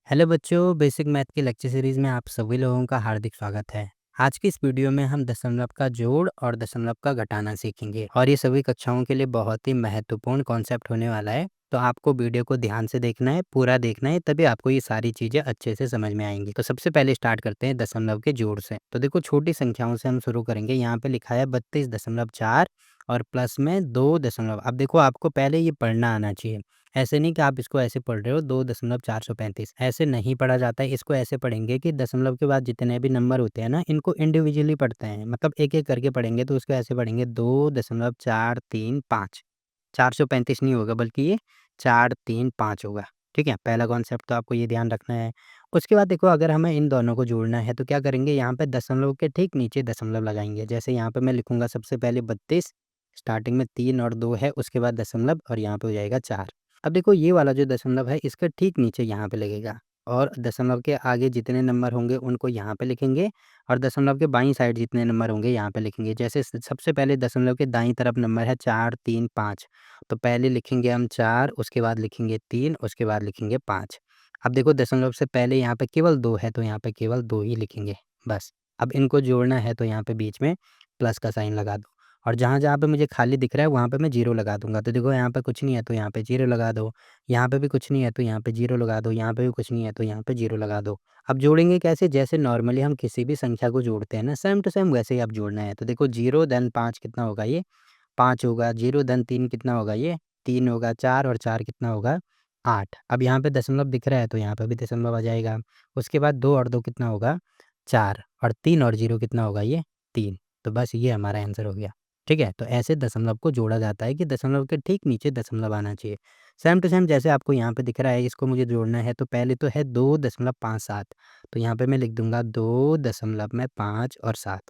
Hello बच्चों, basic math की lecture series में आप सभी लोगों का हार्दिक स्वागत है। आज की इस वीडियो में हम दशमलव का जोड़ और दशमलव का घटाना सीखेंगे और ये सभी कक्षाओं के लिए बहुत ही महत्वपूर्ण कॉन्सेप्ट होने वाला है। तो आपको वीडियो को ध्यान से देखना है, पूरा देखना है, तभी आपको ये सारी चीज़ें अच्छे से समझ में आएंगी। तो सबसे पहले स्टार्ट करते हैं दशमलव के जोड़ से। तो देखो, छोटी संख्याओं से हम शुरू करेंगे। यहाँ पे लिखा है 32.4 और प्लस में 2 दशमलव। अब देखो, आपको पहले ये पढ़ना आना चाहिए। ऐसे नहीं कि आप इसको ऐसे पढ़ रहे हो 2.435, ऐसे नहीं पढ़ा जाता है। इसको ऐसे पढ़ेंगे कि दशमलव के बाद जितने भी नंबर होते हैं ना, इनको इंडिविजुअली पढ़ते हैं, मतलब एक एक करके पढ़ेंगे। तो उसको ऐसे पढ़ेंगे 2.435। 435 नहीं होगा, बल्कि ये 435 होगा। ठीक है, पहला कॉन्सेप्ट तो आपको ये ध्यान रखना है। उसके बाद देखो, अगर हमें इन दोनों को जोड़ना है तो क्या करेंगे, यहाँ पे दशमलव के ठीक नीचे दशमलव लगाएंगे। जैसे यहाँ पे मैं लिखूंगा सबसे पहले 32, स्टार्टिंग में 3 और 2 है, उसके बाद दशमलव और यहाँ पे हो जाएगा 4। अब देखो, ये वाला जो दशमलव है इसका ठीक नीचे यहाँ पे लगेगा और दशमलव के आगे जितने नंबर होंगे उनको यहाँ पे लिखेंगे और दशमलव के बाईं साइड जितने नंबर होंगे यहाँ पे लिखेंगे। जैसे सबसे पहले दशमलव के दाईं तरफ नंबर है 4, 3, 5, तो पहले लिखेंगे हम 4, उसके बाद लिखेंगे 3, उसके बाद लिखेंगे 5। अब देखो, दशमलव से पहले यहाँ पे केवल 2 है, तो यहाँ पे केवल 2 ही लिखेंगे बस। अब इनको जोड़ना है तो यहाँ पे बीच में प्लस का साइन लगा दो और जहाँ-जहाँ पे मुझे खाली दिख रहा है वहाँ पे मैं 0 लगा दूँगा। तो देखो, यहाँ पे कुछ नहीं है तो यहाँ पे 0 लगा दो, यहाँ पे भी कुछ नहीं है तो यहाँ पे 0 लगा दो, यहाँ पे भी कुछ नहीं है तो यहाँ पे 0 लगा दो। अब जोड़ेंगे कैसे? जैसे नॉर्मली हम किसी भी संख्या को जोड़ते हैं ना, सेम टू सेम वैसे ही अब जोड़ना है। तो देखो, 0 देन 5 कितना होगा ये? 5 होगा। 0 देन 3 कितना होगा ये? 3 होगा। 4 और 4 कितना होगा? 8। अब यहाँ पे दशमलव दिख रहा है तो यहाँ पे भी दशमलव आ जाएगा। उसके बाद 2 और 2 कितना होगा? 4 और 3 और 0 कितना होगा ये? 3। तो बस ये हमारा आंसर हो गया। ठीक है? तो ऐसे दशमलव को जोड़ा जाता है कि दशमलव के ठीक नीचे दशमलव आना चाहिए। सेम टू सेम जैसे आपको यहाँ पे दिख रहा है, इसको मुझे जोड़ना है तो पहले तो है 2.57, तो यहाँ पे मैं लिख दूँगा 2 दशमलव में 5 और 7।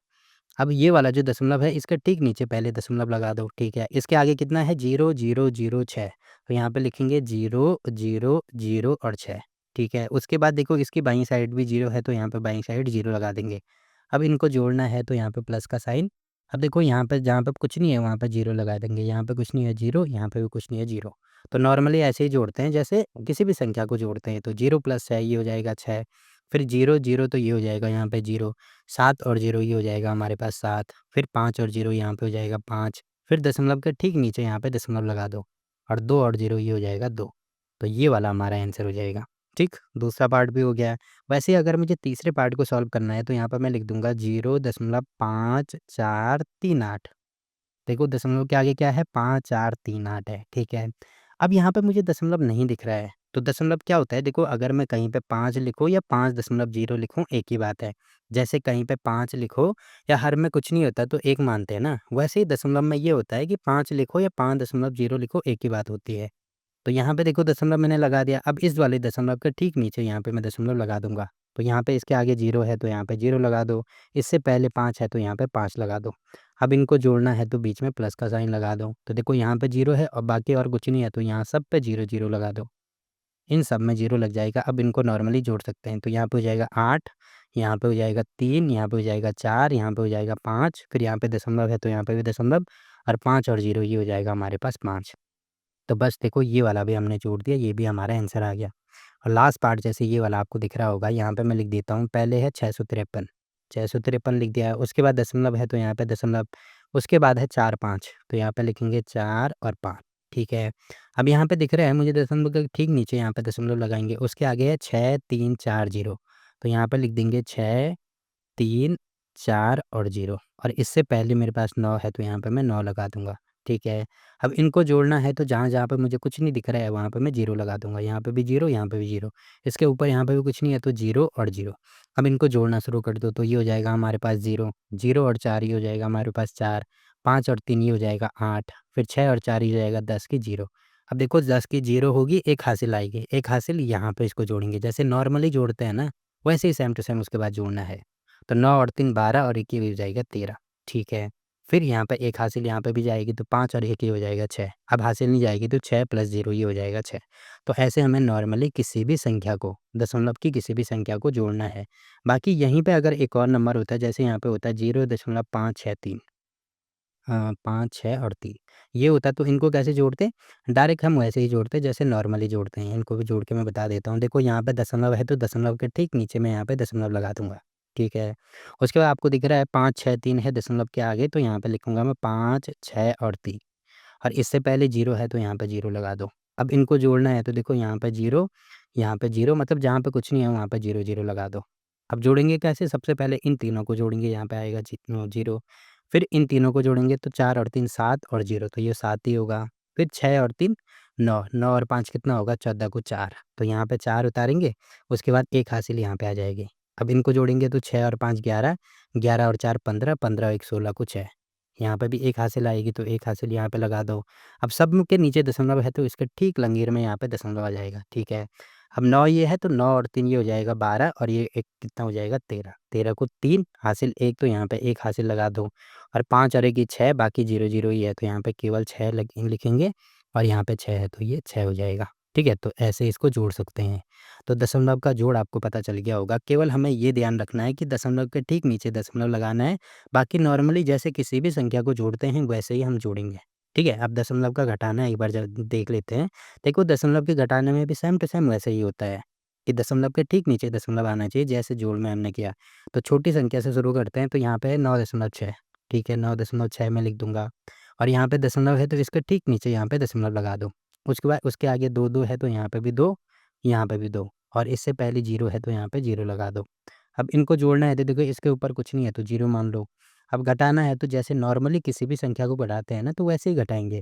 अब ये वाला जो दशमलव है इसके ठीक नीचे पहले दशमलव लगा दो। ठीक है? इसके आगे कितना है? 0, 0, 0, 6, तो यहाँ पे लिखेंगे 0, 0, 0 और 6। ठीक है? उसके बाद देखो, इसकी बाईं साइड भी 0 है तो यहाँ पे बाईं साइड 0 लगा देंगे। अब इनको जोड़ना है तो यहाँ पे प्लस का साइन। अब देखो, यहाँ पे जहाँ पे कुछ नहीं है वहाँ पे 0 लगा देंगे, यहाँ पे कुछ नहीं है 0, यहाँ पे भी कुछ नहीं है 0। तो नॉर्मली ऐसे ही जोड़ते हैं जैसे किसी भी संख्या को जोड़ते हैं। तो 0 प्लस 6 ये हो जाएगा 6, फिर 0, 0 तो ये हो जाएगा यहाँ पे 0, 7 और 0 ये हो जाएगा हमारे पास 7, फिर 5 और 0 यहाँ पे हो जाएगा 5, फिर दशमलव के ठीक नीचे यहाँ पे दशमलव लगा दो और 2 और 0 ये हो जाएगा 2। तो ये वाला हमारा आंसर हो जाएगा। ठीक, दूसरा पार्ट भी हो गया। वैसे ही अगर मुझे तीसरे पार्ट को सॉल्व करना है तो यहाँ पर मैं लिख दूंगा 0.5438। देखो, दशमलव के आगे क्या है? 5438 है। ठीक है? अब यहाँ पे मुझे दशमलव नहीं दिख रहा है, तो दशमलव क्या होता है? देखो, अगर मैं कहीं पे 5 लिखूँ या 5.0 लिखूँ, एक ही बात है। जैसे कहीं पे 5 लिखो या हर में कुछ नहीं होता तो 1 मानते हैं ना, वैसे ही दशमलव में ये होता है कि 5 लिखो या 5.0 लिखो, एक ही बात होती है। तो यहाँ पे देखो, दशमलव मैंने लगा दिया। अब इस वाले दशमलव के ठीक नीचे यहाँ पे मैं दशमलव लगा दूँगा। तो यहाँ पे इसके आगे 0 है तो यहाँ पे 0 लगा दो, इससे पहले 5 है तो यहाँ पे 5 लगा दो। अब इनको जोड़ना है तो बीच में प्लस का साइन लगा दो। तो देखो, यहाँ पे 0 है और बाकी और कुछ नहीं है तो यहाँ सब पे 0, 0 लगा दो। इन सब में 0 लग जाएगा। अब इनको नॉर्मली जोड़ सकते हैं। तो यहाँ पे हो जाएगा 8, यहाँ पे हो जाएगा 3, यहाँ पे हो जाएगा 4, यहाँ पे हो जाएगा 5, फिर यहाँ पे दशमलव है तो यहाँ पे भी दशमलव और 5 और 0 ये हो जाएगा हमारे पास 5। तो बस देखो, ये वाला भी हमने जोड़ दिया, ये भी हमारा आंसर आ गया। और लास्ट पार्ट जैसे ये वाला आपको दिख रहा होगा, यहाँ पे मैं लिख देता हूँ। पहले है 653, 653 लिख दिया है। उसके बाद दशमलव है तो यहाँ पे दशमलव, उसके बाद है 4, 5, तो यहाँ पे लिखेंगे 4 और 5। ठीक है? अब यहाँ पे दिख रहा है मुझे दशमलव के ठीक नीचे यहाँ पे दशमलव लगाएँगे। उसके आगे है 6, 3, 4, 0, तो यहाँ पे लिख देंगे 6, 3, 4 और 0 और इससे पहले मेरे पास 9 है तो यहाँ पे मैं 9 लगा दूँगा। ठीक है? अब इनको जोड़ना है तो जहाँ-जहाँ पे मुझे कुछ नहीं दिख रहा है वहाँ पे मैं 0 लगा दूँगा। यहाँ पे भी 0, यहाँ पे भी 0। इसके ऊपर यहाँ पे भी कुछ नहीं है तो 0 और 0। अब इनको जोड़ना शुरू कर दो तो ये हो जाएगा हमारे पास 0, 0 और 4 ये हो जाएगा हमारे पास 4, 5 और 3 ये हो जाएगा 8, फिर 6 और 4 ये हो जाएगा 10 की 0। अब देखो, 10 की 0 होगी, एक हासिल आएगी, एक हासिल यहाँ पे इसको जोड़ेंगे। जैसे नॉर्मली जोड़ते हैं ना, वैसे ही सेम टू सेम उसके बाद जोड़ना है। तो 9 और 3 12 और 1 ये हो जाएगा 13। ठीक है? फिर यहाँ पे एक हासिल यहाँ पे भी जाएगी तो 5 और 1 ये हो जाएगा 6। अब हासिल नहीं जाएगी तो 6 प्लस 0 ये हो जाएगा 6। तो ऐसे हमें नॉर्मली किसी भी संख्या को, दशमलव की किसी भी संख्या को जोड़ना है। बाकी यहीं पे अगर एक और नंबर होता है, जैसे यहाँ पे होता है 0.563, 5, 6 और 3 ये होता। तो इनको कैसे जोड़ते? डायरेक्ट हम वैसे ही जोड़ते जैसे नॉर्मली जोड़ते हैं। इनको भी जोड़ के मैं बता देता हूँ। देखो यहाँ पे दशमलव है तो दशमलव के ठीक नीचे मैं यहाँ पे दशमलव लगा दूँगा, ठीक है। उसके बाद आपको दिख रहा है 5, 6, 3 है दशमलव के आगे, तो यहाँ पे लिखूँगा मैं 5, 6 और 3 और इससे पहले 0 है तो यहाँ पे 0 लगा दो। अब इनको जोड़ना है तो देखो यहाँ पे 0 मतलब जहाँ पे कुछ नहीं है वहाँ पे 0, 0 लगा दो। अब जोड़ेंगे कैसे? सबसे पहले इन तीनों को जोड़ेंगे, यहाँ पे आएगा 0, फिर इन तीनों को जोड़ेंगे तो 4 और 3 7 और 0 तो ये 7 ही होगा। फिर 6 और 3 9, 9 और 5 कितना होगा? 14 को 4 तो यहाँ पे 4 उतारेंगे, उसके बाद 1 हासिल यहाँ पे आ जाएगी। अब इनको जोड़ेंगे तो 6 और 5 11, 11 और 4 15, 15 और 1 16 को 6 यहाँ पे भी 1 हासिल आएगी तो 1 हासिल यहाँ पे लगा दो। अब सब में के नीचे दशमलव है तो इसके ठीक लकीर में यहाँ पे दशमलव आ जाएगा, ठीक है। अब 9 ये है तो 9 और 3 ये हो जाएगा 12 और ये 1 कितना हो जाएगा 13, 13 को 3 हासिल 1 तो यहाँ पे 1 हासिल लगा दो और 5 और 1 ये 6 बाकी 0, 0 ही है तो यहाँ पे केवल 6 लिखेंगे और यहाँ पे 6 है तो ये 6 हो जाएगा, ठीक है। तो ऐसे इसको जोड़ सकते हैं। तो दशमलव का जोड़ आपको पता चल गया होगा। केवल हमें ये ध्यान रखना है कि दशमलव के ठीक नीचे दशमलव लगाना है, बाकी नॉर्मली जैसे किसी भी संख्या को जोड़ते हैं वैसे ही हम जोड़ेंगे, ठीक है। अब दशमलव का घटाना एक बार देख लेते हैं। देखो दशमलव के घटाने में भी सेम टू सेम वैसे ही होता है कि दशमलव के ठीक नीचे दशमलव आना चाहिए जैसे जोड़ में हमने किया। तो छोटी संख्या से शुरू करते हैं तो यहाँ पे है 9.6, ठीक है। 9.6 मैं लिख दूंगा और यहाँ पे दशमलव है तो इसके ठीक नीचे यहाँ पे दशमलव लगा दो। उसके बाद उसके आगे 2 है तो यहाँ पे भी 2, यहाँ पे भी 2 और इससे पहले 0 है तो यहाँ पे 0 लगा दो। अब इनको जोड़ना है तो देखो इसके ऊपर कुछ नहीं है तो 0 मान लो। अब घटाना है तो जैसे नॉर्मली किसी भी संख्या को घटाते हैं ना तो वैसे ही घटाएँगे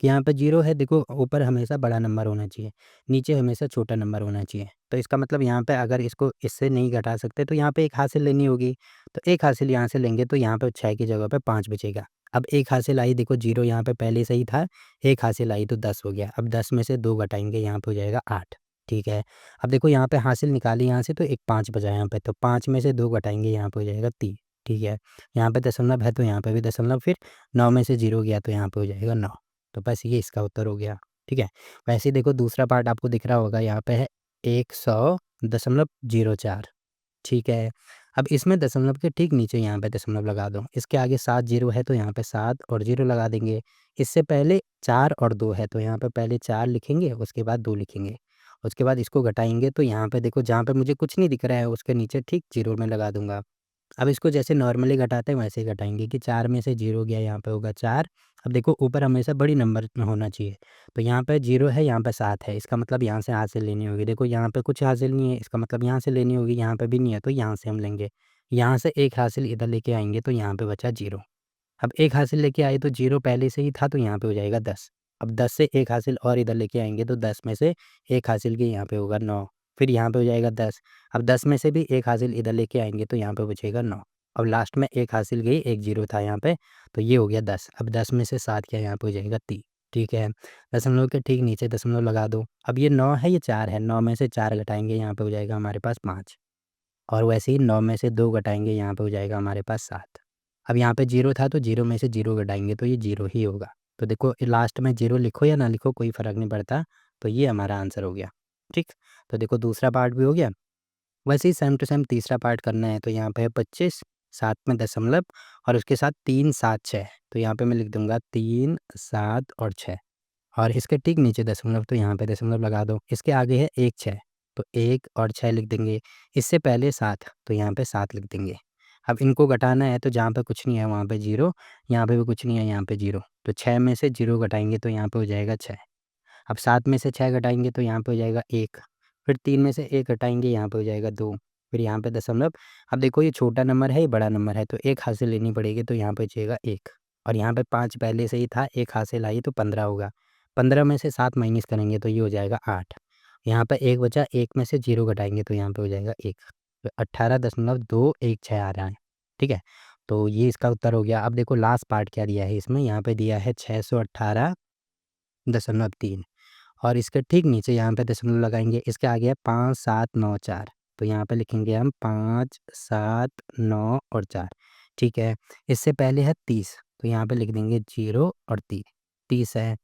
कि यहाँ पे 0 है देखो ऊपर हमेशा बड़ा नंबर होना चाहिए, नीचे हमेशा छोटा नंबर होना चाहिए। तो इसका मतलब यहाँ पे अगर इसको इससे नहीं घटा सकते तो यहाँ पे 1 हासिल लेनी होगी। तो 1 हासिल यहाँ से लेंगे तो यहाँ पे 6 की जगह पे 5 बचेगा। अब 1 हासिल आई देखो 0 यहाँ पे पहले से ही था, 1 हासिल आई तो 10 हो गया। अब 10 में से 2 घटाएँगे यहाँ पे हो जाएगा 8, ठीक है। अब देखो यहाँ पे हासिल निकाली यहाँ से तो एक 5 बचा यहाँ पे, तो 5 में से 2 घटाएँगे यहाँ पे हो जाएगा 3, ठीक है। यहाँ पे दशमलव है तो यहाँ पे भी दशमलव, फिर 9 में से 0 गया तो यहाँ पे हो जाएगा 9। तो बस ये इसका उत्तर हो गया, ठीक है। वैसे ही देखो दूसरा पार्ट आपको दिख रहा होगा यहाँ पे है 100.04, ठीक है। अब इसमें दशमलव के ठीक नीचे यहाँ पे दशमलव लगा दो। इसके आगे 7 0 है तो यहाँ पे 7 और 0 लगा देंगे। इससे पहले 4 और 2 है तो यहाँ पे पहले 4 लिखेंगे उसके बाद 2 लिखेंगे। उसके बाद इसको घटाएँगे तो यहाँ पे देखो जहाँ पे मुझे कुछ नहीं दिख रहा है उसके नीचे ठीक 0 में लगा दूँगा। अब इसको जैसे नॉर्मली घटाते हैं वैसे ही घटाएँगे कि 4 में से 0 गया यहाँ पे होगा 4। अब देखो ऊपर हमेशा बड़ी नंबर में होना चाहिए। तो यहाँ पे 0 है, यहाँ पे 7 है। इसका मतलब यहाँ से हासिल लेनी होगी। देखो यहाँ पे कुछ हासिल नहीं है, इसका मतलब यहाँ से लेनी होगी, यहाँ पे भी नहीं है तो यहाँ से हम लेंगे। यहाँ से 1 हासिल इधर लेके आएँगे तो यहाँ पे बचा 0। अब 1 हासिल लेके आए तो 0 पहले से ही था तो यहाँ पे हो जाएगा 10। अब 10 से 1 हासिल और इधर लेके आएँगे तो 10 में से 1 हासिल के यहाँ पे होगा 9, फिर यहाँ पे हो जाएगा 10। अब 10 में से भी 1 हासिल इधर लेके आएँगे तो यहाँ पे बचेगा 9। अब लास्ट में 1 हासिल गई, 1 0 था यहाँ पे, तो ये हो गया 10। अब 10 में से 7 क्या यहाँ पे हो जाएगा 3, ठीक है। दशमलव के ठीक नीचे दशमलव लगा दो। अब ये 9 है, ये 4 है, 9 में से 4 घटाएँगे यहाँ पे हो जाएगा हमारे पास 5 और वैसे ही 9 में से 2 घटाएँगे यहाँ पे हो जाएगा हमारे पास 7। अब यहाँ पे 0 था तो 0 में से 0 घटाएँगे तो ये 0 ही होगा। तो देखो लास्ट में 0 लिखो या ना लिखो कोई फ़र्क नहीं पड़ता, तो ये हमारा आंसर हो गया, ठीक। तो देखो दूसरा पार्ट भी हो गया। वैसे ही सेम टू सेम तीसरा पार्ट करना है तो यहाँ पे है 25, साथ में दशमलव और उसके साथ 3 7 6 तो यहाँ पे मैं लिख दूँगा 3 7 और 6 और इसके ठीक नीचे दशमलव तो यहाँ पे दशमलव लगा दो। इसके आगे है 1 6 तो 1 और 6 लिख देंगे। इससे पहले 7 तो यहाँ पे 7 लिख देंगे। अब इनको घटाना है तो जहाँ पे कुछ नहीं है वहाँ पे 0, यहाँ पे भी कुछ नहीं है यहाँ पे 0, तो 6 में से 0 घटाएँगे तो यहाँ पे हो जाएगा 6। अब 7 में से 6 घटाएँगे तो यहाँ पे हो जाएगा 1, फिर 3 में से 1 घटाएँगे यहाँ पे हो जाएगा 2, फिर यहाँ पे दशमलव। अब देखो ये छोटा नंबर है, ये बड़ा नंबर है तो 1 हासिल लेनी पड़ेगी तो यहाँ पे बचेगा 1 और यहाँ पे 5 पहले से ही था, 1 हासिल आई तो 15 होगा। 15 में से 7 माइनस करेंगे तो ये हो जाएगा 8। यहाँ पे 1 बचा, 1 में से 0 घटाएँगे तो यहाँ पे हो जाएगा 1, तो 18.216 आ रहा है, ठीक है। तो ये इसका उत्तर हो गया। अब देखो लास्ट पार्ट क्या दिया है इसमें, यहाँ पे दिया है 618.3 और इसके ठीक नीचे यहाँ पे दशमलव लगाएँगे। इसके आगे है 5 7 9 4 तो यहाँ पे लिखेंगे हम 5 7 9 और 4, ठीक है। इससे पहले है 30 तो यहाँ पे लिख देंगे 0 और 3, 30 है।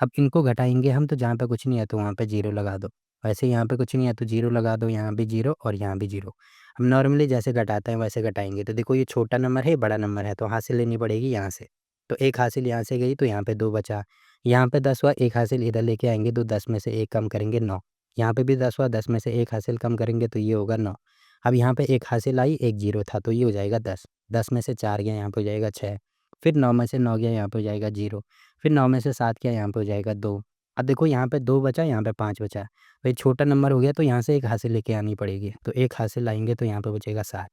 अब इनको घटाएँगे हम तो जहाँ पे कुछ नहीं है तो वहाँ पे 0 लगा दो। वैसे यहाँ पे कुछ नहीं है तो 0 लगा दो, यहाँ भी 0 और यहाँ भी 0। हम नॉर्मली जैसे घटाते हैं वैसे घटाएँगे तो देखो ये छोटा नंबर है, ये बड़ा नंबर है तो हासिल लेनी पड़ेगी यहाँ से। तो 1 हासिल यहाँ से गई तो यहाँ पे 2 बचा। यहाँ पे 10 हुआ, 1 हासिल इधर लेके आएँगे तो 10 में से 1 कम करेंगे 9। यहाँ पे भी 10 हुआ, 10 में से 1 हासिल कम करेंगे तो ये होगा 9। अब यहाँ पे 1 हासिल आई, 1 ज़ीरो था तो ये हो जाएगा 10। 10 में से 4 गया यहाँ पे हो जाएगा 6। फिर 9 में से 9 गया यहाँ पे हो जाएगा 0। फिर 9 में से 7 गया यहाँ पे हो जाएगा 2। अब देखो यहाँ पे 2 बचा, यहाँ पे 5 बचा। भाई छोटा नंबर हो गया तो यहाँ से 1 हासिल लेके आनी पड़ेगी। तो 1 हासिल लाएँगे तो यहाँ पे बचेगा 7।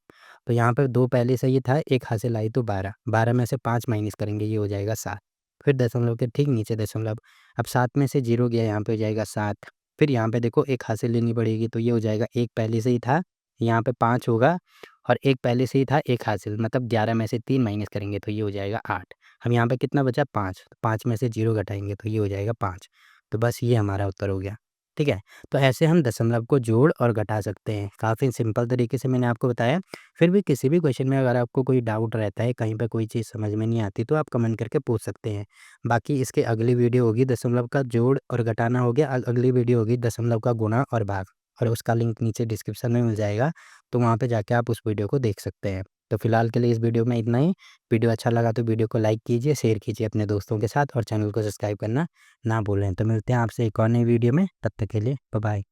तो यहाँ पे 2 पहले से ही था, 1 हासिल आई तो 12। 12 में से 5 माइनस करेंगे, ये हो जाएगा 7। फिर दशमलव के ठीक नीचे दशमलव। अब 7 में से 0 गया यहाँ पे हो जाएगा 7। फिर यहाँ पे देखो 1 हासिल लेनी पड़ेगी तो ये हो जाएगा 1 पहले से ही था, यहाँ पे 5 होगा और 1 पहले से ही था 1 हासिल, मतलब 11 में से 3 माइनस करेंगे तो ये हो जाएगा 8। अब यहाँ पे कितना बचा 5, 5 में से 0 घटाएँगे तो ये हो जाएगा 5। तो बस ये हमारा उत्तर हो गया, ठीक है? तो ऐसे हम दशमलव को जोड़ और घटा सकते हैं। काफ़ी सिंपल तरीके से मैंने आपको बताया। फिर भी किसी भी क्वेश्चन में अगर आपको कोई डाउट रहता है, कहीं पे कोई चीज़ समझ में नहीं आती तो आप कमेंट करके पूछ सकते हैं। बाकी इसके अगली वीडियो होगी दशमलव का जोड़ और घटाना हो गया, अगली वीडियो होगी दशमलव का गुणा और भाग, और उसका लिंक नीचे डिस्क्रिप्शन में मिल जाएगा, तो वहाँ पे जाके आप उस वीडियो को देख सकते हैं। तो फिलहाल के लिए इस वीडियो में इतना ही। वीडियो अच्छा लगा तो वीडियो को लाइक कीजिए, शेयर कीजिए अपने दोस्तों के साथ और चैनल को सब्सक्राइब करना ना भूलें। तो मिलते हैं आपसे एक और नई वीडियो में, तब तक के लिए बाय बाय।